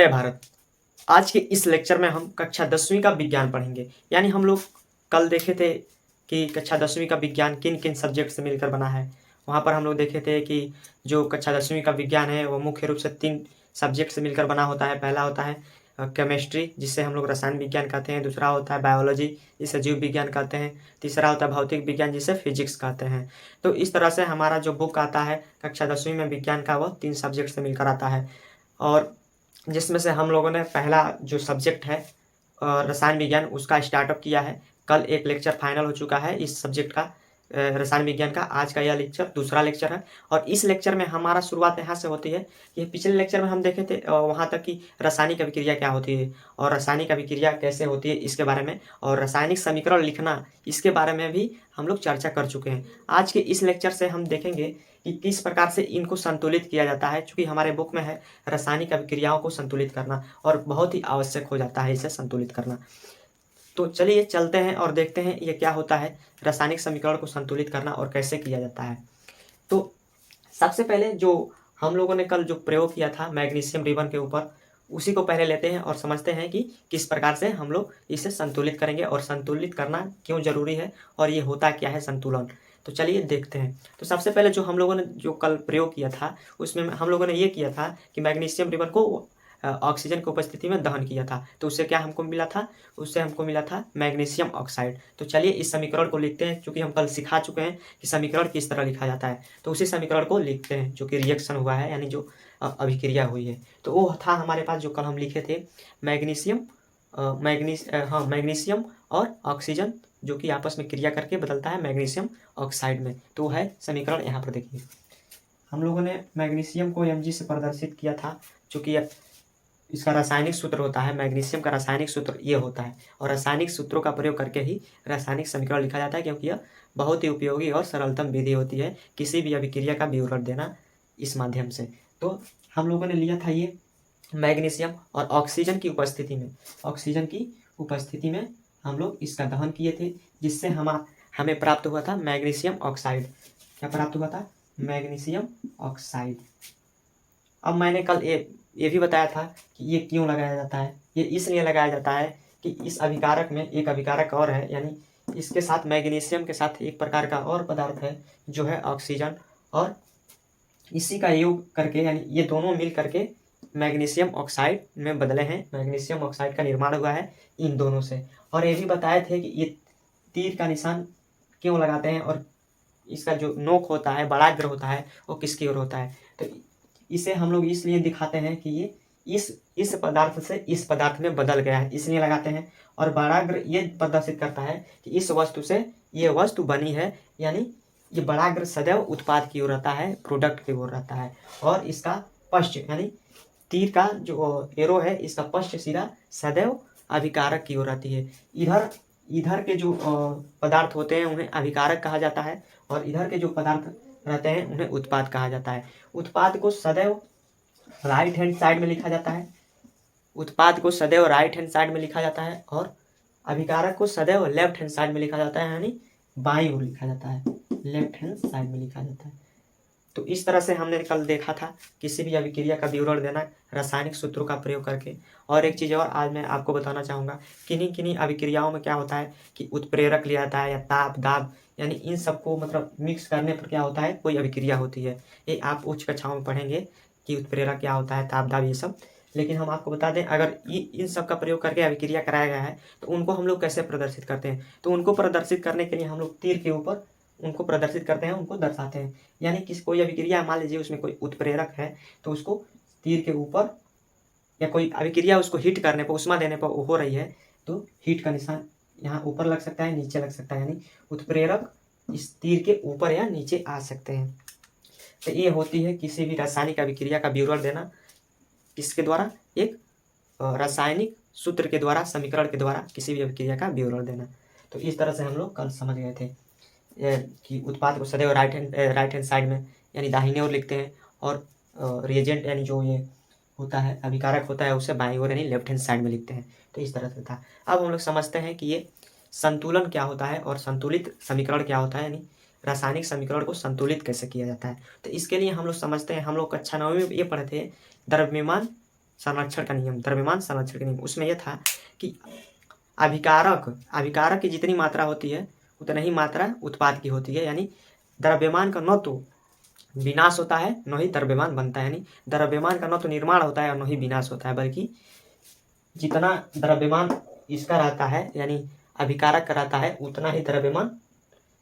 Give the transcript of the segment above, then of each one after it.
जय भारत। आज के इस लेक्चर में हम कक्षा 10वीं का विज्ञान पढ़ेंगे। यानी हम लोग कल देखे थे कि कक्षा 10वीं का विज्ञान किन किन सब्जेक्ट से मिलकर बना है। वहाँ पर हम लोग देखे थे कि जो कक्षा 10वीं का विज्ञान है वो मुख्य रूप से 3 सब्जेक्ट से मिलकर बना होता है। पहला होता है केमिस्ट्री, जिसे हम लोग रसायन विज्ञान कहते हैं। दूसरा होता है बायोलॉजी, जिसे जीव विज्ञान कहते हैं। तीसरा होता है भौतिक विज्ञान, जिसे फिजिक्स कहते हैं। तो इस तरह से हमारा जो बुक आता है कक्षा 10वीं में विज्ञान का, वह 3 सब्जेक्ट से मिलकर आता है। और जिसमें से हम लोगों ने पहला जो सब्जेक्ट है रसायन विज्ञान, उसका स्टार्टअप किया है। कल एक लेक्चर फाइनल हो चुका है इस सब्जेक्ट का, रसायन विज्ञान का। आज का यह लेक्चर दूसरा लेक्चर है और इस लेक्चर में हमारा शुरुआत यहाँ से होती है कि पिछले लेक्चर में हम देखे थे वहाँ तक कि रासायनिक अभिक्रिया क्या होती है और रासायनिक अभिक्रिया कैसे होती है इसके बारे में, और रासायनिक समीकरण लिखना इसके बारे में भी हम लोग चर्चा कर चुके हैं। आज के इस लेक्चर से हम देखेंगे कि किस प्रकार से इनको संतुलित किया जाता है, क्योंकि हमारे बुक में है रासायनिक अभिक्रियाओं को संतुलित करना और बहुत ही आवश्यक हो जाता है इसे संतुलित करना। तो चलिए चलते हैं और देखते हैं ये क्या होता है, रासायनिक समीकरण को संतुलित करना और कैसे किया जाता है। तो सबसे पहले जो हम लोगों ने कल जो प्रयोग किया था मैग्नीशियम रिबन के ऊपर, उसी को पहले लेते हैं और समझते हैं कि किस प्रकार से हम लोग इसे संतुलित करेंगे और संतुलित करना क्यों जरूरी है और ये होता क्या है संतुलन। तो चलिए देखते हैं। तो सबसे पहले जो हम लोगों ने जो कल प्रयोग किया था उसमें हम लोगों ने ये किया था कि मैग्नीशियम रिबन को ऑक्सीजन की उपस्थिति में दहन किया था। तो उससे क्या हमको मिला था, उससे हमको मिला था मैग्नीशियम ऑक्साइड। तो चलिए इस समीकरण को लिखते हैं, क्योंकि हम कल सिखा चुके हैं कि समीकरण किस तरह लिखा जाता है। तो उसी समीकरण को लिखते हैं जो कि रिएक्शन हुआ है, यानी जो अभिक्रिया हुई है। तो वो था हमारे पास जो कल हम लिखे थे मैग्नीशियम और ऑक्सीजन जो कि आपस में क्रिया करके बदलता है मैग्नीशियम ऑक्साइड में। तो वो है समीकरण। यहाँ पर देखिए हम लोगों ने मैग्नीशियम को Mg से प्रदर्शित किया था, चूँकि इसका रासायनिक सूत्र होता है, मैग्नीशियम का रासायनिक सूत्र ये होता है और रासायनिक सूत्रों का प्रयोग करके ही रासायनिक समीकरण लिखा जाता है, क्योंकि यह बहुत ही उपयोगी और सरलतम विधि होती है किसी भी अभिक्रिया का विवरण देना इस माध्यम से। तो हम लोगों ने लिया था ये मैग्नीशियम और ऑक्सीजन की उपस्थिति में हम लोग इसका दहन किए थे, जिससे हमें प्राप्त हुआ था मैग्नीशियम ऑक्साइड। क्या प्राप्त हुआ था? Magnesium oxide. अब मैंने कल ये भी बताया था कि ये क्यों लगाया जाता है। ये इसलिए लगाया जाता है कि इस अभिकारक में एक अभिकारक और है, यानी इसके साथ मैग्नीशियम के साथ एक प्रकार का और पदार्थ है जो है ऑक्सीजन, और इसी का योग करके यानी ये दोनों मिल करके मैग्नीशियम ऑक्साइड में बदले हैं। मैग्नीशियम ऑक्साइड का निर्माण हुआ है इन दोनों से। और ये भी बताए थे कि ये तीर का निशान क्यों लगाते हैं और इसका जो नोक होता है, बड़ाग्र होता है, वो किसकी ओर होता है। तो इसे हम लोग इसलिए दिखाते हैं कि ये इस पदार्थ से इस पदार्थ में बदल गया है, इसलिए लगाते हैं। और बड़ाग्र ये प्रदर्शित करता है कि इस वस्तु से ये वस्तु बनी है, यानी ये बड़ाग्र सदैव उत्पाद की ओर रहता है, प्रोडक्ट की ओर रहता है। और इसका पश्च यानी तीर का जो एरो है, इसका पश्च सिरा सदैव अभिकारक की ओर रहती है। इधर के जो पदार्थ होते हैं उन्हें अभिकारक कहा जाता है और इधर के जो पदार्थ रहते हैं उन्हें उत्पाद कहा जाता है। उत्पाद को सदैव राइट हैंड साइड में लिखा जाता है, और अभिकारक को सदैव लेफ्ट हैंड साइड में लिखा जाता है, यानी बाईं ओर लिखा जाता है, लेफ्ट हैंड साइड में लिखा जाता है। तो इस तरह से हमने कल देखा था किसी भी अभिक्रिया का विवरण देना रासायनिक सूत्रों का प्रयोग करके। और एक चीज़ और आज मैं आपको बताना चाहूँगा, किन्हीं अभिक्रियाओं में क्या होता है कि उत्प्रेरक लिया जाता है या ताप दाब, यानी इन सबको मतलब मिक्स करने पर क्या होता है, कोई अभिक्रिया होती है। ये आप उच्च कक्षाओं में पढ़ेंगे कि उत्प्रेरक क्या होता है, ताप दाब, ये सब। लेकिन हम आपको बता दें, अगर इन सब का प्रयोग करके अभिक्रिया कराया गया है तो उनको हम लोग कैसे प्रदर्शित करते हैं। तो उनको प्रदर्शित करने के लिए हम लोग तीर के ऊपर उनको प्रदर्शित करते हैं, उनको दर्शाते हैं। यानी कोई अभिक्रिया, मान लीजिए उसमें कोई उत्प्रेरक है, तो उसको तीर के ऊपर, या कोई अभिक्रिया उसको हीट करने पर, उष्मा देने पर हो रही है, तो हीट का निशान यहाँ ऊपर लग सकता है, नीचे लग सकता है, यानी उत्प्रेरक इस तीर के ऊपर या नीचे आ सकते हैं। तो ये होती है किसी भी रासायनिक अभिक्रिया का विवरण देना, किसके द्वारा, एक रासायनिक सूत्र के द्वारा, समीकरण के द्वारा किसी भी अभिक्रिया का विवरण देना। तो इस तरह से हम लोग कल समझ गए थे कि उत्पाद को सदैव राइट हैंड साइड में यानी दाहिने ओर लिखते हैं, और रिएजेंट यानी जो ये होता है अभिकारक होता है उसे बाईं ओर यानी लेफ्ट हैंड साइड में लिखते हैं। तो इस तरह से था। अब हम लोग समझते हैं कि ये संतुलन क्या होता है और संतुलित समीकरण क्या होता है, यानी रासायनिक समीकरण को संतुलित कैसे किया जाता है। तो इसके लिए हम लोग समझते हैं, हम लोग कक्षा 9वीं में ये पढ़े थे द्रव्यमान संरक्षण का नियम, द्रव्यमान संरक्षण का नियम, उसमें यह था कि अभिकारक की जितनी मात्रा होती है उतनी ही मात्रा उत्पाद की होती है। यानी द्रव्यमान का न तो विनाश होता है न ही द्रव्यमान बनता है। यानी द्रव्यमान का न तो निर्माण होता है और न ही विनाश होता है, बल्कि जितना द्रव्यमान इसका रहता है यानी अभिकारक का रहता है उतना ही द्रव्यमान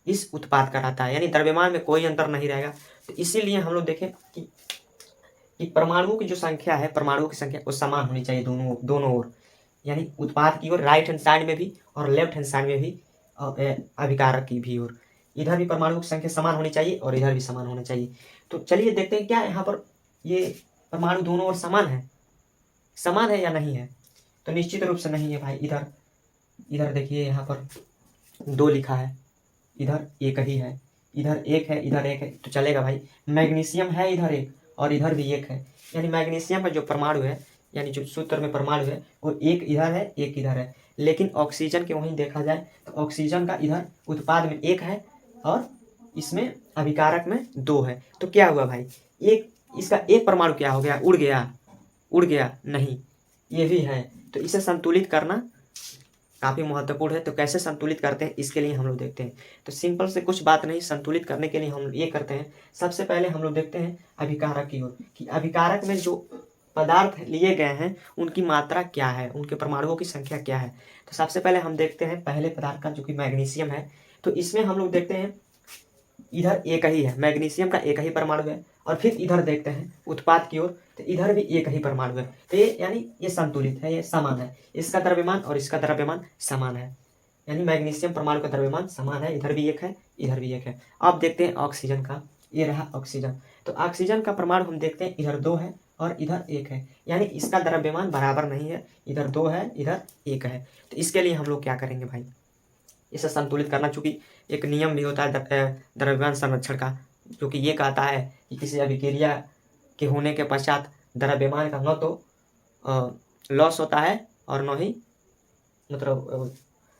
इस उत्पाद का रहता है। यानी द्रव्यमान में कोई अंतर नहीं रहेगा। तो इसीलिए हम लोग देखें कि परमाणुओं की जो संख्या है, परमाणुओं की संख्या वो समान होनी चाहिए दोनों ओर। यानी उत्पाद की ओर राइट हैंड साइड में भी और लेफ्ट हैंड साइड में भी, अभिकारक की भी ओर, इधर भी परमाणुओं की संख्या समान होनी चाहिए और इधर भी समान होना चाहिए। तो चलिए देखते हैं क्या यहाँ पर ये परमाणु दोनों ओर समान है या नहीं है। तो निश्चित रूप से नहीं है भाई। इधर देखिए यहाँ पर 2 लिखा है, इधर एक ही है, इधर एक है, इधर एक है, तो चलेगा भाई। मैग्नीशियम है इधर एक और इधर भी एक है। यानी मैग्नीशियम का जो परमाणु है, यानी जो सूत्र में परमाणु है, वो एक इधर है एक इधर है। लेकिन ऑक्सीजन के वहीं देखा जाए तो ऑक्सीजन का इधर उत्पाद में 1 है और इसमें अभिकारक में 2 है। तो क्या हुआ भाई, इसका एक परमाणु क्या हो गया, उड़ गया नहीं, ये भी है। तो इसे संतुलित करना काफ़ी महत्वपूर्ण है। तो कैसे संतुलित करते हैं इसके लिए हम लोग देखते हैं। तो सिंपल से कुछ बात नहीं, संतुलित करने के लिए हम ये करते हैं, सबसे पहले हम लोग देखते हैं अभिकारक की ओर कि अभिकारक में जो पदार्थ लिए गए हैं उनकी मात्रा क्या है, उनके परमाणुओं की संख्या क्या है। तो सबसे पहले हम देखते हैं पहले पदार्थ का, जो कि मैग्नीशियम है। तो इसमें हम लोग देखते हैं इधर एक ही है, मैग्नीशियम का एक ही परमाणु है। और फिर इधर देखते हैं उत्पाद की ओर, तो इधर भी एक ही परमाणु है। तो ये यानी ये संतुलित है, ये समान है, इसका द्रव्यमान और इसका द्रव्यमान समान है। यानी मैग्नीशियम परमाणु का द्रव्यमान समान है, इधर भी एक है इधर भी एक है। अब देखते हैं ऑक्सीजन का, ये रहा ऑक्सीजन। तो ऑक्सीजन का परमाणु हम देखते हैं इधर 2 है और इधर 1 है। यानी इसका द्रव्यमान बराबर नहीं है, इधर 2 है इधर 1 है। तो इसके लिए हम लोग क्या करेंगे भाई, इसे संतुलित करना। चूंकि एक नियम भी होता है द्रव्यमान संरक्षण का, जो कि ये कहता है कि किसी अभिक्रिया के होने के पश्चात द्रव्यमान का न तो लॉस होता है और न ही मतलब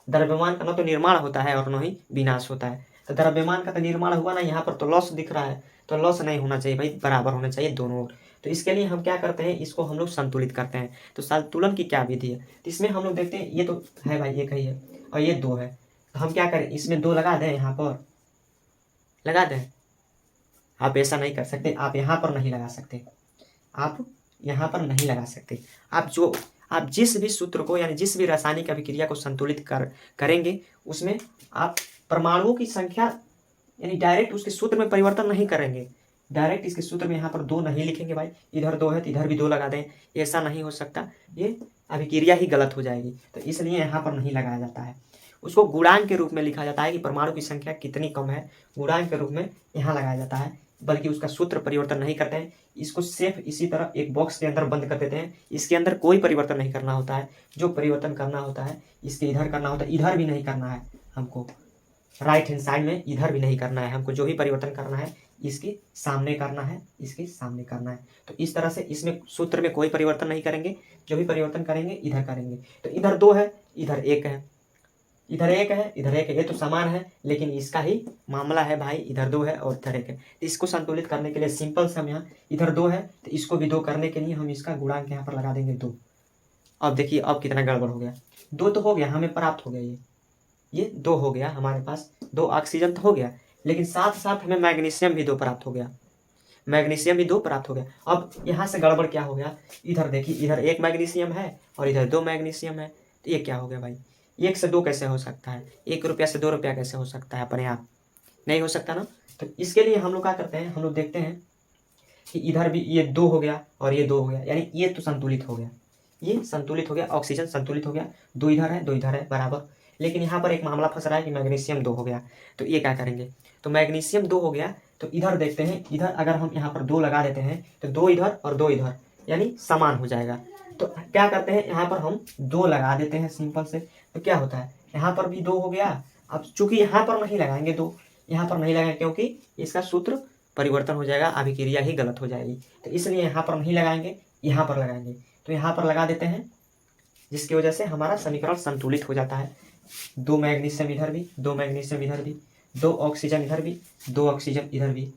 द्रव्यमान का न तो निर्माण होता है और न ही विनाश होता है। तो द्रव्यमान का तो निर्माण हुआ ना, यहाँ पर तो लॉस दिख रहा है, तो लॉस नहीं होना चाहिए भाई, बराबर होना चाहिए दोनों ओर। तो इसके लिए हम क्या करते हैं, इसको हम लोग संतुलित करते हैं। तो संतुलन की क्या विधि है, तो इसमें हम लोग देखते हैं ये तो है भाई एक ही है और ये 2 है। तो हम क्या करें, इसमें 2 लगा दें, यहाँ पर लगा दें। आप ऐसा नहीं कर सकते, आप यहाँ पर नहीं लगा सकते, आप यहाँ पर नहीं लगा सकते। आप जिस भी सूत्र को यानी जिस भी रासायनिक अभिक्रिया को संतुलित करेंगे उसमें आप परमाणुओं की संख्या यानी डायरेक्ट उसके सूत्र में परिवर्तन नहीं करेंगे। डायरेक्ट इसके सूत्र में यहाँ पर 2 नहीं लिखेंगे भाई, इधर 2 है तो इधर भी 2 लगा दें, ऐसा नहीं हो सकता, ये अभिक्रिया ही गलत हो जाएगी। तो इसलिए यहाँ पर नहीं लगाया जाता है। उसको गुणांक के रूप में लिखा जाता है कि परमाणु की संख्या कितनी कम है, गुणांक के रूप में यहाँ लगाया जाता है, बल्कि उसका सूत्र परिवर्तन नहीं करते हैं। इसको सिर्फ इसी तरह एक बॉक्स के अंदर बंद कर देते हैं, इसके अंदर कोई परिवर्तन नहीं करना होता है। जो परिवर्तन करना होता है इसके इधर करना होता है, इधर भी नहीं करना है हमको, राइट हैंड साइड में इधर भी नहीं करना है हमको। जो भी परिवर्तन करना है इसके सामने करना है, इसके सामने करना है। तो इस तरह से इसमें सूत्र में कोई परिवर्तन नहीं करेंगे, जो भी परिवर्तन करेंगे इधर करेंगे। तो इधर 2 है इधर 1 है, इधर 1 है इधर 1 है, ये तो समान है, लेकिन इसका ही मामला है भाई, इधर 2 है और इधर 1 है। इसको संतुलित करने के लिए सिंपल से हम यहाँ इधर 2 है तो इसको भी 2 करने के लिए हम इसका गुणांक यहाँ पर लगा देंगे 2। अब देखिए अब कितना गड़बड़ हो गया, 2 तो हो गया, हमें प्राप्त हो गया, ये 2 हो गया हमारे पास, 2 ऑक्सीजन तो हो गया, लेकिन साथ साथ हमें मैग्नीशियम भी 2 प्राप्त हो गया, मैग्नीशियम भी 2 प्राप्त हो गया। अब यहाँ से गड़बड़ क्या हो गया, इधर देखिए इधर 1 मैग्नीशियम है और इधर 2 मैग्नीशियम है। तो ये क्या हो गया भाई, 1 से 2 कैसे हो सकता है, 1 रुपया से 2 रुपया कैसे हो सकता है, अपने आप नहीं हो सकता ना। तो इसके लिए हम लोग क्या करते हैं, हम लोग देखते हैं कि इधर भी ये 2 हो गया और ये 2 हो गया, यानी ये तो संतुलित हो गया, ये संतुलित हो गया, ऑक्सीजन संतुलित हो गया, 2 इधर है 2 इधर है बराबर। लेकिन यहाँ पर एक मामला फंस रहा है कि मैग्नीशियम 2 हो गया। तो ये क्या करेंगे, तो मैग्नीशियम 2 हो गया तो इधर देखते हैं, इधर अगर हम यहाँ पर 2 लगा देते हैं तो 2 इधर और 2 इधर यानी समान हो जाएगा। तो क्या करते हैं, यहाँ पर हम 2 लगा देते हैं सिंपल से। तो क्या होता है, यहाँ पर भी 2 हो गया। अब चूंकि यहाँ पर नहीं लगाएंगे 2, यहाँ पर नहीं लगाएंगे क्योंकि इसका सूत्र परिवर्तन हो जाएगा, अभिक्रिया ही गलत हो जाएगी। तो इसलिए यहाँ पर नहीं लगाएंगे, यहाँ पर लगाएंगे। तो यहाँ पर लगा देते हैं, जिसकी वजह से हमारा समीकरण संतुलित हो जाता है। 2 मैग्नीशियम इधर भी, 2 मैग्नीशियम इधर भी, 2 ऑक्सीजन इधर भी, 2 ऑक्सीजन इधर भी,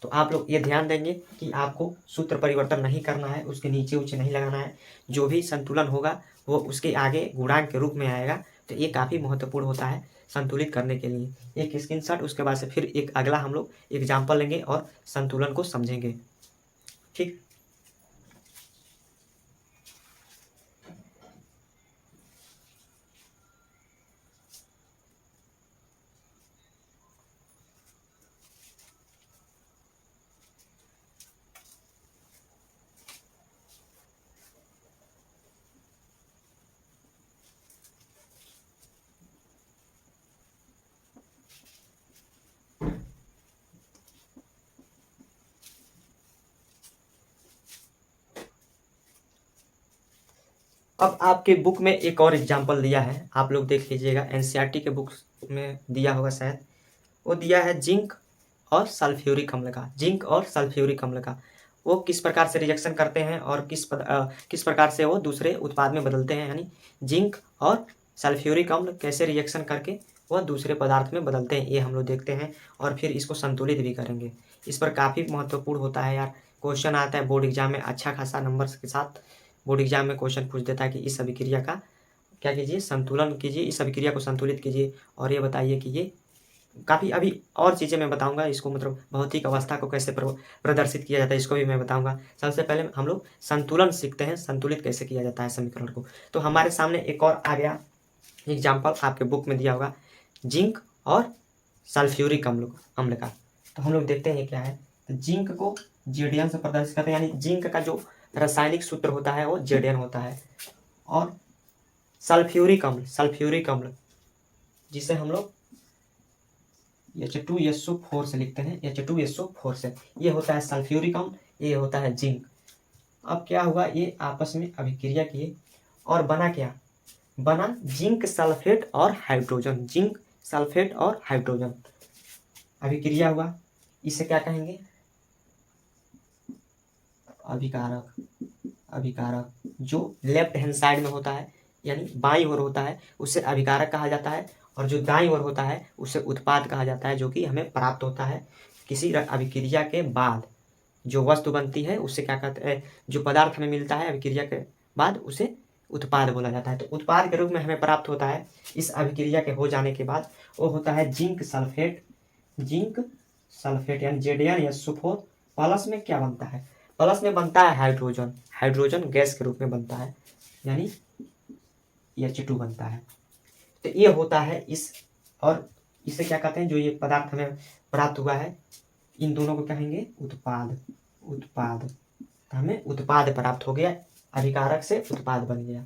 तो आप लोग ये ध्यान देंगे कि आपको सूत्र परिवर्तन नहीं करना है, उसके नीचे ऊंचे नहीं लगाना है। जो भी संतुलन होगा वो उसके आगे गुणांक के रूप में आएगा। तो ये काफ़ी महत्वपूर्ण होता है संतुलित करने के लिए। एक स्क्रीनशॉट, उसके बाद से फिर एक अगला हम लोग एग्जाम्पल लेंगे और संतुलन को समझेंगे। ठीक। अब आपके बुक में एक और एग्जाम्पल दिया है, आप लोग देख लीजिएगा। एनसीईआरटी के बुक में दिया होगा शायद, वो दिया है जिंक और सल्फ्यूरिक अम्ल का। जिंक और सल्फ्यूरिक अम्ल का वो किस प्रकार से रिएक्शन करते हैं और किस प्रकार से वो दूसरे उत्पाद में बदलते हैं। यानी जिंक और सल्फ्यूरिक अम्ल कैसे रिएक्शन करके वह दूसरे पदार्थ में बदलते हैं, ये हम लोग देखते हैं और फिर इसको संतुलित भी करेंगे। इस पर काफ़ी महत्वपूर्ण होता है यार। क्वेश्चन आता है बोर्ड एग्जाम में अच्छा खासा नंबर के साथ। बोर्ड एग्जाम में क्वेश्चन पूछ देता है कि इस अभिक्रिया का क्या कीजिए, संतुलन कीजिए, इस अभिक्रिया को संतुलित कीजिए और ये बताइए कि ये काफ़ी अभी और चीज़ें मैं बताऊंगा इसको, मतलब भौतिक अवस्था को कैसे प्रदर्शित किया जाता है इसको भी मैं बताऊंगा। सबसे पहले हम लोग संतुलन सीखते हैं, संतुलित कैसे किया जाता है समीकरण को। तो हमारे सामने एक और आ गया एग्जाम्पल, आपके बुक में दिया होगा जिंक और सल्फ्यूरिक अम्ल का। तो हम लोग देखते हैं क्या है। तो जिंक को जेडियन से प्रदर्शित करते हैं, यानी जिंक का जो रासायनिक सूत्र होता है वो जेडियन होता है। और सल्फ्यूरिक अम्ल जिसे हम लोग H2SO4 से लिखते हैं, H2SO4 से, ये होता है सल्फ्यूरिक अम्ल, ये होता है जिंक। अब क्या हुआ, ये आपस में अभिक्रिया किए और बना क्या, बना जिंक सल्फेट और हाइड्रोजन। जिंक सल्फेट और हाइड्रोजन अभिक्रिया हुआ, इसे क्या कहेंगे, अभिकारक। अभिकारक जो लेफ्ट हैंड साइड में होता है यानी बाईं ओर होता है उसे अभिकारक कहा जाता है, और जो दाईं ओर होता है उसे उत्पाद कहा जाता है, जो कि हमें प्राप्त होता है किसी अभिक्रिया के बाद। जो वस्तु बनती है उससे क्या कहते हैं, जो पदार्थ हमें मिलता है अभिक्रिया के बाद उसे उत्पाद बोला जाता है। तो उत्पाद के रूप में हमें प्राप्त होता है इस अभिक्रिया के हो जाने के बाद, वो होता है जिंक सल्फेट। जिंक सल्फेट यानी ZnSO4 प्लस में क्या बनता है, प्लस में बनता है हाइड्रोजन। हाइड्रोजन गैस के रूप में बनता है यानी H2 बनता है। तो ये होता है इस, और इसे क्या कहते हैं, जो ये पदार्थ हमें प्राप्त हुआ है इन दोनों को कहेंगे उत्पाद। उत्पाद, तो हमें उत्पाद प्राप्त हो गया, अभिकारक से उत्पाद बन गया।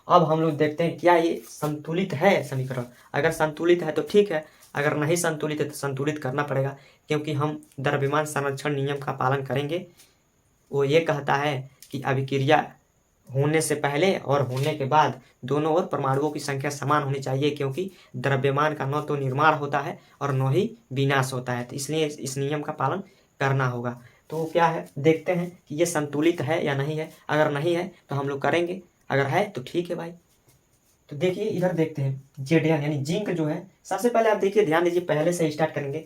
अब हम लोग देखते हैं क्या ये संतुलित है समीकरण। अगर संतुलित है तो ठीक है, अगर नहीं संतुलित है तो संतुलित करना पड़ेगा, क्योंकि हम द्रव्यमान संरक्षण नियम का पालन करेंगे। वो ये कहता है कि अभिक्रिया होने से पहले और होने के बाद दोनों ओर परमाणुओं की संख्या समान होनी चाहिए, क्योंकि द्रव्यमान का न तो निर्माण होता है और न ही विनाश होता है। तो इसलिए इस नियम का पालन करना होगा। तो क्या है, देखते हैं कि ये संतुलित है या नहीं है। अगर नहीं है तो हम लोग करेंगे, अगर है तो ठीक है भाई। तो देखिए इधर देखते हैं जेडियन यानी जिंक जो है, सबसे पहले आप देखिए, ध्यान दीजिए, पहले से स्टार्ट करेंगे,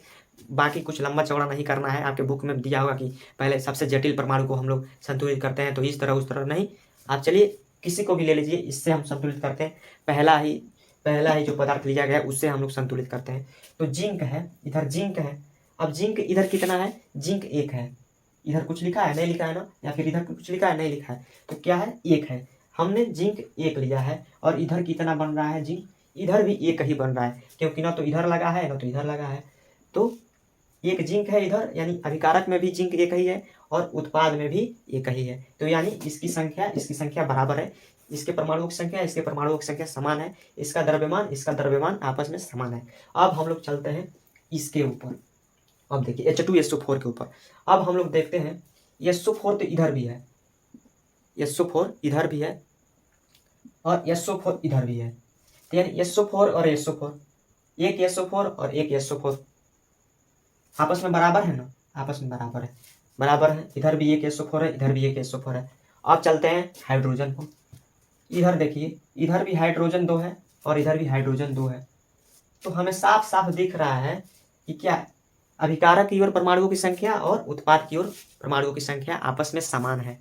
बाकी कुछ लंबा चौड़ा नहीं करना है। आपके बुक में दिया होगा कि पहले सबसे जटिल परमाणु को हम लोग संतुलित करते हैं, तो इस तरह उस तरह नहीं। आप चलिए किसी को भी ले लीजिए, इससे हम संतुलित करते हैं। पहला ही जो पदार्थ लिया गया उससे हम लोग संतुलित करते हैं। तो जिंक है, इधर जिंक है। अब जिंक इधर कितना है, जिंक 1 है। इधर कुछ लिखा है नहीं लिखा है ना, या फिर इधर कुछ लिखा है नहीं लिखा है, तो क्या है 1 है। हमने जिंक 1 लिया है और इधर कितना बन रहा है जिंक, इधर भी 1 ही बन रहा है, क्योंकि ना तो इधर लगा है ना तो इधर लगा है। तो 1 जिंक है इधर, यानी अभिकारक में भी जिंक 1 ही है और उत्पाद में भी 1 ही है। तो यानी इसकी संख्या बराबर है। इसके परमाणुओं की संख्या इसके परमाणुओं की संख्या समान है। इसका द्रव्यमान आपस में समान है। अब हम लोग चलते हैं इसके ऊपर। अब देखिए H2SO4 के ऊपर। अब हम लोग देखते हैं SO4 तो इधर भी है, SO4 इधर भी है और SO4 इधर भी है। तो यानी SO4 और SO4, एक SO4 और एक SO4 आपस में बराबर है ना, आपस में बराबर है। इधर भी एक SO4 है, इधर भी एक SO4 है। अब चलते हैं हाइड्रोजन को। इधर देखिए, इधर भी हाइड्रोजन 2 है और इधर भी हाइड्रोजन 2 है। तो हमें साफ साफ दिख रहा है कि क्या अभिकारक की ओर परमाणुओं की संख्या और उत्पाद की ओर परमाणुओं की संख्या आपस में समान है,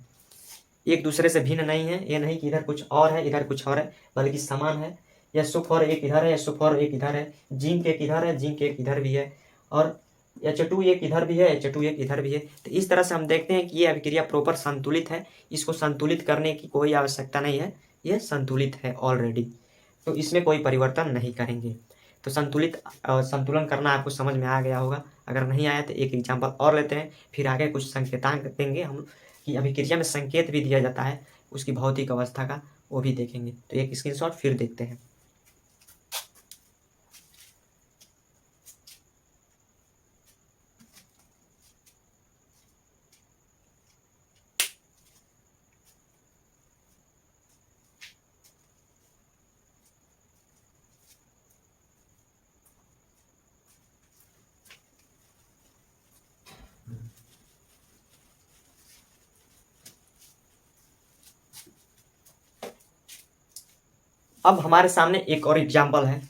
एक दूसरे से भिन्न नहीं है। ये नहीं कि इधर कुछ और है इधर कुछ और है, बल्कि समान है। SO4 एक इधर है, SO4 एक इधर है, जिंक एक इधर है, जिंक एक इधर भी है, और H2 एक इधर भी है, H2 एक इधर भी है। तो इस तरह से हम देखते हैं कि ये अभिक्रिया प्रॉपर संतुलित है, इसको संतुलित करने की कोई आवश्यकता नहीं है, ये संतुलित है ऑलरेडी, तो इसमें कोई परिवर्तन नहीं करेंगे। तो संतुलन करना आपको समझ में आ गया होगा। अगर नहीं आया तो एक एग्जाम्पल और लेते हैं, फिर आगे कुछ संकेतांक देंगे हम कि अभिक्रिया में संकेत भी दिया जाता है उसकी भौतिक अवस्था का, वो भी देखेंगे। तो एक स्क्रीनशॉट फिर देखते हैं। अब हमारे सामने एक और एग्जाम्पल है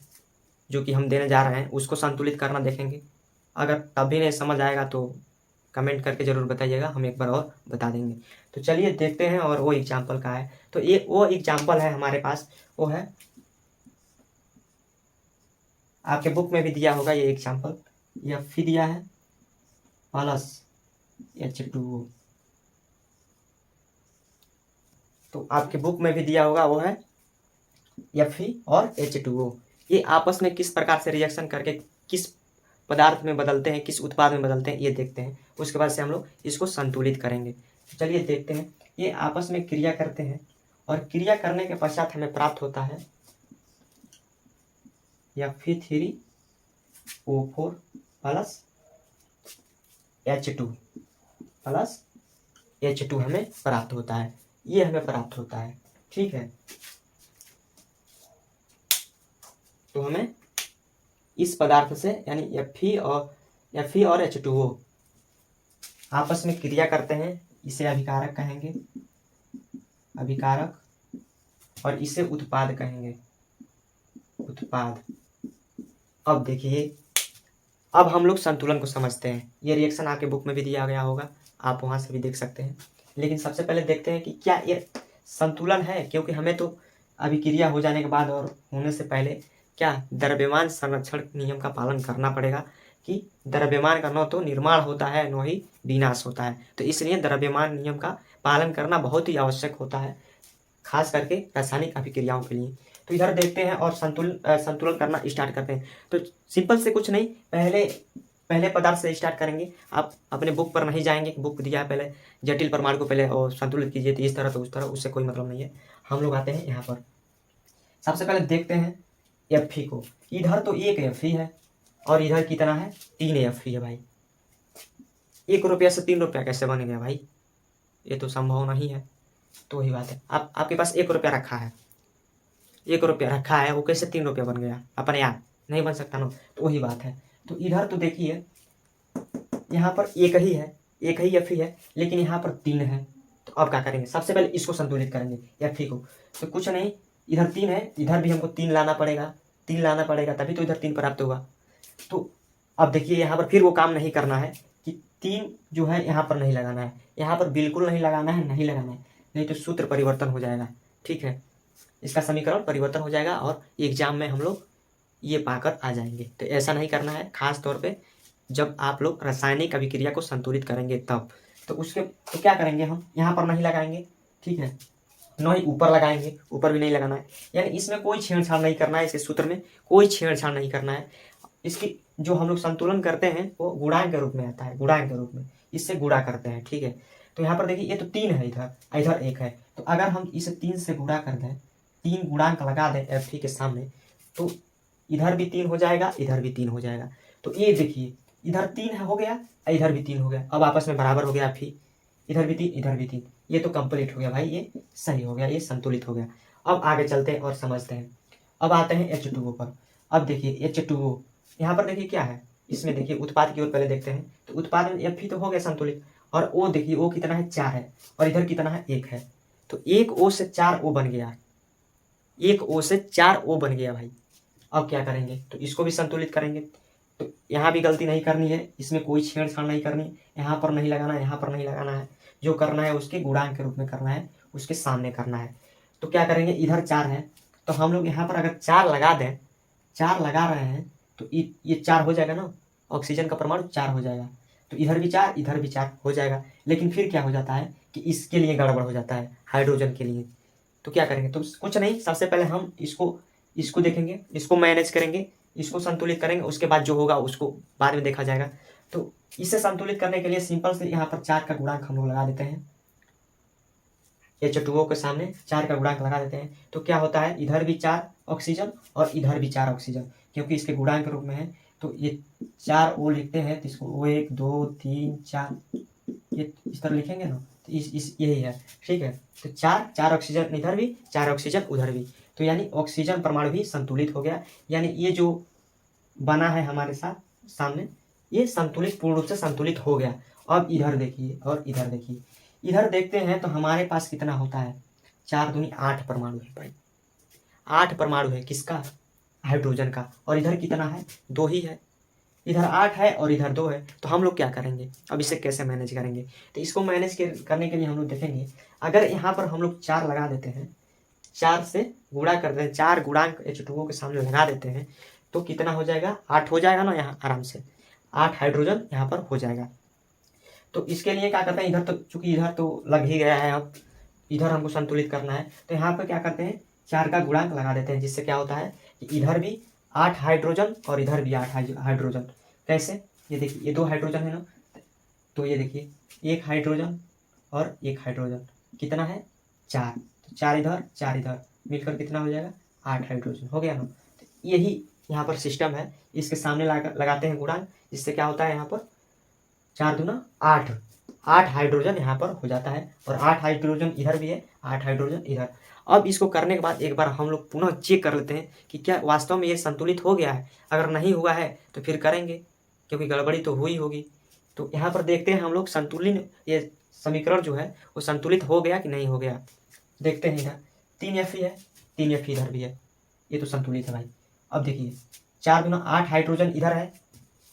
जो कि हम देने जा रहे हैं, उसको संतुलित करना देखेंगे। अगर तब भी नहीं समझ आएगा तो कमेंट करके ज़रूर बताइएगा, हम एक बार और बता देंगे। तो चलिए देखते हैं, और वो एग्जाम्पल का है। तो ये वो एग्जाम्पल है हमारे पास, वो है आपके बुक में भी दिया होगा ये एग्जाम्पल, या फिर दिया है प्लस H2O। तो आपके बुक में भी दिया होगा, वो है Fe और H2O। ये आपस में किस प्रकार से रिएक्शन करके किस पदार्थ में बदलते हैं, किस उत्पाद में बदलते हैं, ये देखते हैं। उसके बाद से हम लोग इसको संतुलित करेंगे। तो चलिए देखते हैं। ये आपस में क्रिया करते हैं, और क्रिया करने के पश्चात हमें प्राप्त होता है Fe3O4 plus H2 plus H2 हमें प्राप्त होता है, ये हमें प्राप्त होता है। ठीक है, तो हमें इस पदार्थ से यानी Fe और H2O आपस में क्रिया करते हैं, इसे अभिकारक कहेंगे, अभिकारक, और इसे उत्पाद कहेंगे, उत्पाद। अब देखिए, अब हम लोग संतुलन को समझते हैं। ये रिएक्शन आपके बुक में भी दिया गया होगा, आप वहाँ से भी देख सकते हैं। लेकिन सबसे पहले देखते हैं कि क्या ये संतुलन है, क्योंकि हमें तो अभिक्रिया हो जाने के बाद और होने से पहले क्या द्रव्यमान संरक्षण नियम का पालन करना पड़ेगा, कि द्रव्यमान का न तो निर्माण होता है न ही विनाश होता है। तो इसलिए द्रव्यमान नियम का पालन करना बहुत ही आवश्यक होता है, खास करके रासायनिक अभिक्रियाओं के लिए। तो इधर देखते हैं और संतुलन करना स्टार्ट करते हैं। तो सिंपल से कुछ नहीं, पहले पदार्थ से स्टार्ट करेंगे। आप अपने बुक पर नहीं जाएंगे, बुक दिया है पहले जटिल परमाणु को पहले और संतुलित कीजिए, तो इस तरह तो उस तरह, उससे कोई मतलब नहीं है। हम लोग आते हैं यहाँ पर, सबसे पहले देखते हैं Fe को। इधर तो एक Fe है और इधर कितना है, 3 Fe है भाई। 1 रुपया से 3 रुपया कैसे बन गया भाई, ये तो संभव नहीं है। तो वही बात है, आपके पास 1 रुपया रखा है, 1 रुपया रखा है, वो कैसे 3 रुपया बन गया अपने आप, नहीं बन सकता ना। तो वही बात है। तो इधर तो देखिए यहाँ पर एक ही Fe है, लेकिन यहाँ पर 3 है। तो अब क्या करेंगे, सबसे पहले इसको संतुलित करेंगे Fe को। तो कुछ नहीं, इधर 3 है, इधर भी हमको 3 लाना पड़ेगा, 3 लाना पड़ेगा, तभी तो इधर 3 प्राप्त होगा। तो अब देखिए यहाँ पर फिर वो काम नहीं करना है कि 3 जो है यहाँ पर नहीं लगाना है, यहाँ पर बिल्कुल नहीं लगाना है, नहीं लगाना है, नहीं तो सूत्र परिवर्तन हो जाएगा। ठीक है, इसका समीकरण परिवर्तन हो जाएगा और एग्जाम में हम लोग ये पाकर आ जाएंगे। तो ऐसा नहीं करना है, खास तौर पे जब आप लोग रासायनिक अभिक्रिया को संतुलित करेंगे तब। तो क्या करेंगे, हम यहाँ पर नहीं लगाएंगे, ठीक है, न ही ऊपर लगाएंगे, ऊपर भी नहीं लगाना है। यानी इसमें कोई छेड़छाड़ नहीं करना है, इसके सूत्र में कोई छेड़छाड़ नहीं करना है। इसकी जो हम लोग संतुलन करते हैं वो गुणांक के रूप में आता है, गुणांक के रूप में इससे गुणा करते हैं। ठीक है, तो यहाँ पर देखिए ये तो 3 है, इधर 1 है। तो अगर हम इसे 3 से गुणा कर दें, 3 गुणांक लगा दें Fe के सामने, तो इधर भी 3 हो जाएगा, इधर भी 3 हो जाएगा। तो ये देखिए इधर 3 हो गया, इधर भी 3 हो गया, अब आपस में बराबर हो गया Fe, इधर भी 3 इधर भी 3, ये तो कंप्लीट हो गया भाई, ये सही हो गया, ये संतुलित हो गया। अब आगे चलते हैं और समझते हैं। अब आते हैं H2O पर। अब देखिए H2O यहाँ पर देखिए क्या है, इसमें देखिए उत्पाद की ओर पहले देखते हैं। तो उत्पाद में Fe तो हो गया संतुलित, और O देखिए O कितना है, 4 है, और इधर कितना है, 1 है। तो 1 O से 4 O बन गया, 1 O से 4 O बन गया भाई। अब क्या करेंगे, तो इसको भी संतुलित करेंगे। तो यहाँ भी गलती नहीं करनी है, इसमें कोई छेड़छाड़ नहीं करनी, यहाँ पर नहीं लगाना, यहाँ पर नहीं लगाना है। जो करना है उसके गुणांक के रूप में करना है, उसके सामने करना है। तो क्या करेंगे, इधर 4 है तो हम लोग यहाँ पर अगर 4 लगा दें, 4 लगा रहे हैं तो ये 4 हो जाएगा ना, ऑक्सीजन का परमाणु 4 हो जाएगा। तो इधर भी 4 इधर भी 4 हो जाएगा। लेकिन फिर क्या हो जाता है कि इसके लिए गड़बड़ हो जाता है, हाइड्रोजन के लिए। तो क्या करेंगे, तो कुछ नहीं, सबसे पहले हम इसको देखेंगे, इसको मैनेज करेंगे, इसको संतुलित करेंगे, उसके बाद जो होगा उसको बाद में देखा जाएगा। तो इसे संतुलित करने के लिए सिंपल से यहाँ पर 4 का गुणांक हम लोग लगा देते हैं, H2O के सामने 4 का गुणांक लगा देते हैं। तो क्या होता है, इधर भी 4 ऑक्सीजन और इधर भी 4 ऑक्सीजन, क्योंकि इसके गुणांक के रूप में है। तो ये 4 O लिखते हैं तो इसको O1 2 3 4 ये इस तरह लिखेंगे ना, तो इस यही है, ठीक है। तो 4 ऑक्सीजन इधर भी, 4 ऑक्सीजन उधर भी, तो यानी ऑक्सीजन परमाणु भी संतुलित हो गया। यानी ये जो बना है हमारे साथ सामने, ये संतुलित, पूर्ण रूप से संतुलित हो गया। अब इधर देखिए और इधर देखिए, इधर देखते हैं तो हमारे पास कितना होता है, 4 दूनी 8 परमाणु है भाई, 8 परमाणु है किसका, हाइड्रोजन का। और इधर कितना है, 2 ही है। इधर 8 है और इधर 2 है। तो हम लोग क्या करेंगे, अब इसे कैसे मैनेज करेंगे, तो इसको मैनेज करने के लिए हम लोग देखेंगे, अगर यहाँ पर हम लोग 4 लगा देते हैं, 4 से गुणा करते हैं, 4 गुणांक H2O के सामने लगा देते हैं, तो कितना हो जाएगा, 8 हो जाएगा ना, यहाँ आराम से 8 हाइड्रोजन यहाँ पर हो जाएगा। तो इसके लिए क्या करते हैं, इधर तो चूंकि इधर तो लग ही गया है, अब इधर हमको संतुलित करना है, तो यहाँ पर क्या करते हैं, 4 का गुणांक लगा देते हैं, जिससे क्या होता है कि इधर भी 8 हाइड्रोजन और इधर भी 8 हाइड्रोजन। कैसे, ये देखिए, ये 2 हाइड्रोजन है ना, तो ये देखिए 1 हाइड्रोजन और 1 हाइड्रोजन, कितना है 4, तो 4 इधर 4 इधर, मिलकर कितना हो जाएगा, 8 हाइड्रोजन हो गया ना। तो यही यहाँ पर सिस्टम है, इसके सामने लगाते हैं गुणांक, जिससे क्या होता है, यहाँ पर 4 दूना 8, 8 हाइड्रोजन यहाँ पर हो जाता है, और 8 हाइड्रोजन इधर भी है, 8 हाइड्रोजन इधर। अब इसको करने के बाद एक बार हम लोग पुनः चेक कर लेते हैं कि क्या वास्तव में ये संतुलित हो गया है। अगर नहीं हुआ है तो फिर करेंगे, क्योंकि गड़बड़ी तो हुई होगी। तो यहाँ पर देखते हैं हम लोग संतुलित, ये समीकरण जो है वो संतुलित हो गया कि नहीं हो गया। देखते हैं, इधर 3Fe है, 3Fe इधर भी है, ये तो संतुलित है भाई। अब देखिए 4 दूना 8 हाइड्रोजन इधर है,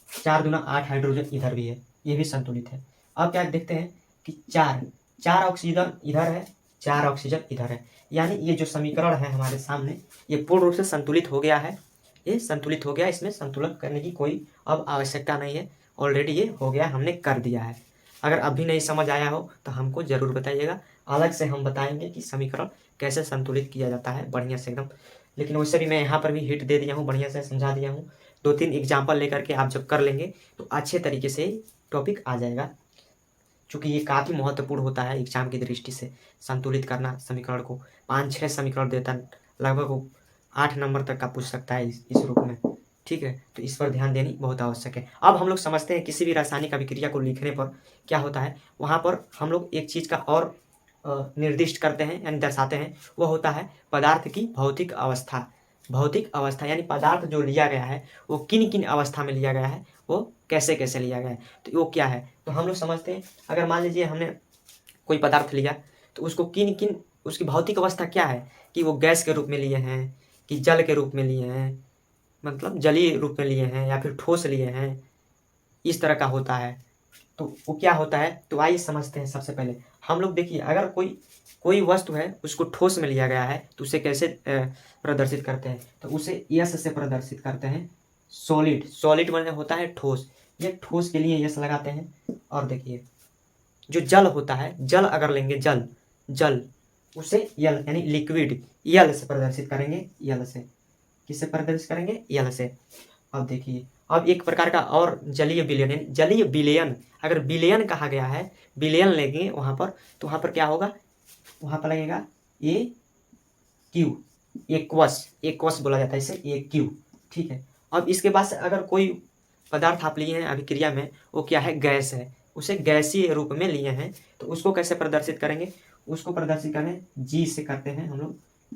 4 दूना 8 हाइड्रोजन इधर भी है, ये भी संतुलित है। अब क्या देखते हैं कि 4 ऑक्सीजन इधर है, 4 ऑक्सीजन इधर है, यानी ये जो समीकरण है हमारे सामने, ये पूर्ण रूप से संतुलित हो गया है, ये संतुलित हो गया, इसमें संतुलन करने की कोई अब आवश्यकता नहीं है, ऑलरेडी ये हो गया, हमने कर दिया है। अगर अभी नहीं समझ आया हो तो हमको ज़रूर बताइएगा, अलग से हम बताएंगे कि समीकरण कैसे संतुलित किया जाता है बढ़िया से एकदम। लेकिन वैसे भी मैं यहाँ पर भी हिट दे दिया हूँ, बढ़िया से समझा दिया हूँ, 2-3 एग्जाम्पल लेकर के आप जब कर लेंगे तो अच्छे तरीके से टॉपिक आ जाएगा। चूँकि ये काफ़ी महत्वपूर्ण होता है एग्जाम की दृष्टि से, संतुलित करना समीकरण को। 5-6 समीकरण देता, लगभग 8 नंबर तक का पूछ सकता है इस रूप में, ठीक है। तो इस पर ध्यान देनी बहुत आवश्यक है। अब हम लोग समझते हैं किसी भी रासायनिक अभिक्रिया को लिखने पर क्या होता है, वहाँ पर हम लोग एक चीज़ का और निर्दिष्ट करते हैं, यानी दर्शाते हैं, वो होता है पदार्थ की भौतिक अवस्था। भौतिक अवस्था यानी पदार्थ जो लिया गया है वो किन किन अवस्था में लिया गया है, वो कैसे कैसे लिया गया है, तो वो क्या है। तो हम लोग समझते हैं, अगर मान लीजिए हमने कोई पदार्थ लिया तो उसको किन किन, उसकी भौतिक अवस्था क्या है, कि वो गैस के रूप में लिए हैं, कि जल के रूप में लिए हैं, मतलब जलीय रूप में लिए हैं, या फिर ठोस लिए हैं, इस तरह का होता है। तो वो क्या होता है, तो आइए समझते हैं। सबसे पहले हम लोग देखिए, अगर कोई वस्तु है उसको ठोस में लिया गया है तो उसे कैसे प्रदर्शित करते हैं, तो उसे यस से प्रदर्शित करते हैं। सॉलिड, सॉलिड मतलब होता है ठोस, ये ठोस के लिए यस लगाते हैं। और देखिए जो जल होता है, जल अगर लेंगे, जल उसे यल यानी लिक्विड, यल से प्रदर्शित करेंगे, यल से। किससे प्रदर्शित करेंगे, यल से। अब देखिए, अब एक प्रकार का और जलीय विलयन, यानी जलीय विलयन, अगर विलयन कहा गया है, विलयन लेंगे वहाँ पर, तो वहाँ पर क्या होगा, वहाँ पर लगेगा ए क्यू, एक्वस बोला जाता है इसे, ए क्यू, ठीक है। अब इसके बाद से अगर कोई पदार्थ आप लिए हैं अभिक्रिया में, वो क्या है, गैस है, उसे गैसीय रूप में लिए हैं, तो उसको कैसे प्रदर्शित करेंगे, उसको प्रदर्शित करें जी से करते हैं हम लोग,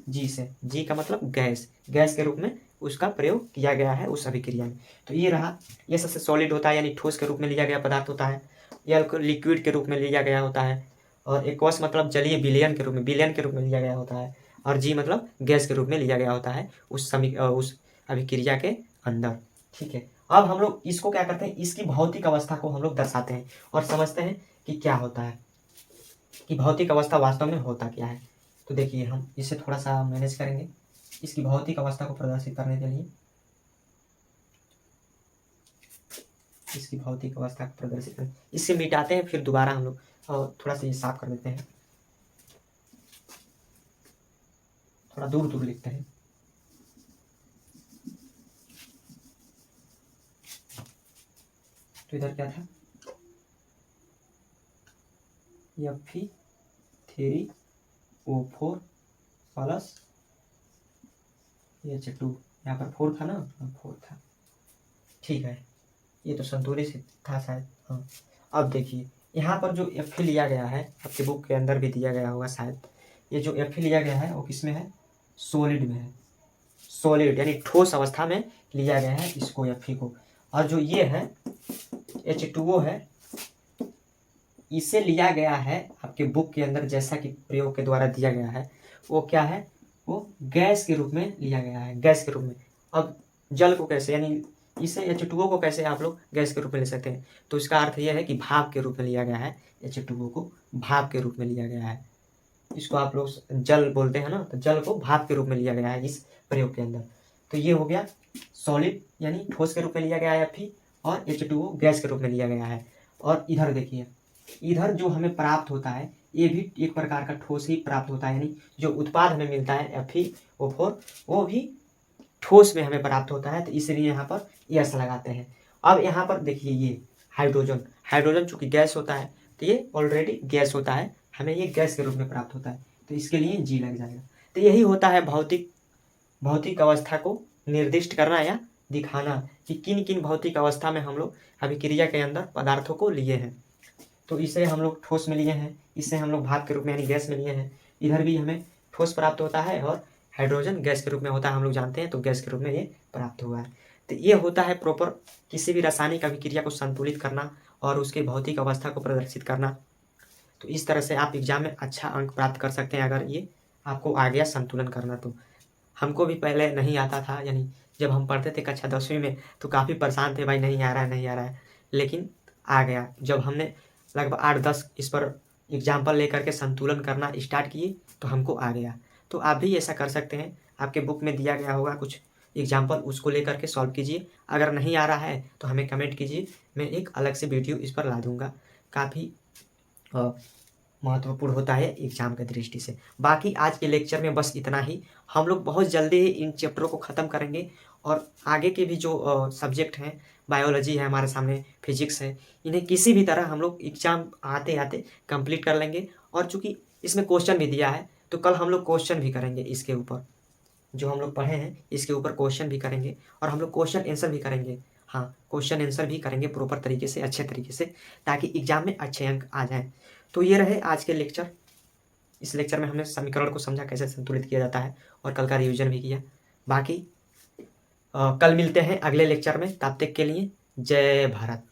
जी से, जी का मतलब गैस, गैस के रूप में उसका प्रयोग किया गया है उस अभिक्रिया में। तो ये रहा, ये सबसे सॉलिड होता है, यानी ठोस के रूप में लिया गया पदार्थ होता है, या लिक्विड के रूप में लिया गया होता है, और एक्वस मतलब जलीय विलयन के रूप में, विलयन के रूप में लिया गया होता है, और जी मतलब गैस के रूप में लिया गया होता है उस अभिक्रिया के अंदर, ठीक है। अब हम लोग इसको क्या करते हैं, इसकी भौतिक अवस्था को हम लोग दर्शाते हैं और समझते हैं कि क्या होता है, कि भौतिक अवस्था वास्तव में होता क्या है। तो देखिए हम इसे थोड़ा सा मैनेज करेंगे इसकी भौतिक अवस्था को प्रदर्शित करने के लिए। इसकी भौतिक अवस्था को प्रदर्शित करें, इससे मिटाते हैं, फिर दोबारा हम लोग थोड़ा सा ये साफ कर देते हैं, थोड़ा दूर दूर लिखते हैं। तो इधर क्या था, Fe3O4 प्लस H2, यहाँ पर 4 था ना, 4 था, ठीक है, ये तो संतुलित था शायद। हाँ, अब देखिए यहाँ पर जो Fe लिया गया है, आपके बुक के अंदर भी दिया गया होगा शायद, ये जो Fe लिया गया है वो किस में है, सॉलिड में है, सॉलिड यानी ठोस अवस्था में लिया गया है इसको Fe को। और जो ये है H2O है, इसे लिया गया है आपके बुक के अंदर, जैसा कि प्रयोग के द्वारा दिया गया है, वो क्या है, वो गैस के रूप में लिया गया है, गैस के रूप में। अब जल को कैसे, यानी इसे H2O को कैसे आप लोग गैस के रूप में ले सकते हैं, तो इसका अर्थ यह है कि भाप के रूप में लिया गया है, H2O को भाप के रूप में लिया गया है, इसको आप लोग जल बोलते हैं ना, तो जल को भाप के रूप में लिया गया है इस प्रयोग के अंदर। तो ये हो गया सॉलिड यानी ठोस के रूप में लिया गया है Fe, और H2O गैस के रूप में लिया गया है। और इधर देखिए, इधर जो हमें प्राप्त होता है ये भी एक प्रकार का ठोस ही प्राप्त होता है, यानी जो उत्पाद हमें मिलता है FeO4 वो भी ठोस में हमें प्राप्त होता है, तो इसलिए यहाँ पर यस लगाते हैं। अब यहाँ पर देखिए ये हाइड्रोजन, हाइड्रोजन चूंकि गैस होता है तो ये ऑलरेडी गैस होता है, हमें ये गैस के रूप में प्राप्त होता है, तो इसके लिए जी लग जाएगा। तो यही होता है भौतिक अवस्था को निर्दिष्ट करना या दिखाना कि किन किन भौतिक अवस्था में हम लोग अभिक्रिया के अंदर पदार्थों को लिए हैं। तो इसे हम लोग ठोस में लिए हैं, इसे हम लोग भाप के रूप में यानी गैस में लिए हैं, इधर भी हमें ठोस प्राप्त होता है और हाइड्रोजन गैस के रूप में होता है, हम लोग जानते हैं, तो गैस के रूप में ये प्राप्त हुआ है। तो ये होता है प्रॉपर किसी भी रासायनिक अभिक्रिया को संतुलित करना और उसकी भौतिक अवस्था को प्रदर्शित करना। तो इस तरह से आप एग्जाम में अच्छा अंक प्राप्त कर सकते हैं अगर ये आपको आ गया संतुलन करना। तो हमको भी पहले नहीं आता था, यानी जब हम पढ़ते थे कक्षा 10वीं में तो काफ़ी परेशान थे, भाई नहीं आ रहा है नहीं आ रहा है, लेकिन आ गया। जब हमने लगभग 8-10 इस पर एग्जाम्पल लेकर के संतुलन करना स्टार्ट किए तो हमको आ गया। तो आप भी ऐसा कर सकते हैं, आपके बुक में दिया गया होगा कुछ एग्जाम्पल, उसको लेकर के सॉल्व कीजिए। अगर नहीं आ रहा है तो हमें कमेंट कीजिए, मैं एक अलग से वीडियो इस पर ला दूँगा, काफ़ी महत्वपूर्ण होता है एग्जाम के दृष्टि से। बाकी आज के लेक्चर में बस इतना ही, हम लोग बहुत जल्दी ही इन चैप्टरों को ख़त्म करेंगे और आगे के भी जो सब्जेक्ट हैं, बायोलॉजी है हमारे सामने, फिजिक्स है, इन्हें किसी भी तरह हम लोग एग्जाम आते आते कंप्लीट कर लेंगे। और चूँकि इसमें क्वेश्चन भी दिया है तो कल हम लोग क्वेश्चन भी करेंगे, इसके ऊपर जो हम लोग पढ़े हैं इसके ऊपर क्वेश्चन भी करेंगे और हम लोग क्वेश्चन आंसर भी करेंगे। हाँ, क्वेश्चन आंसर भी करेंगे प्रॉपर तरीके से, अच्छे तरीके से, ताकि एग्जाम में अच्छे अंक आ जाएँ। तो ये रहे आज के लेक्चर। इस लेक्चर में हमने समीकरण को समझा कैसे संतुलित किया जाता है और कल का रिवीजन भी किया। बाकी कल मिलते हैं अगले लेक्चर में, तब तक के लिए जय भारत।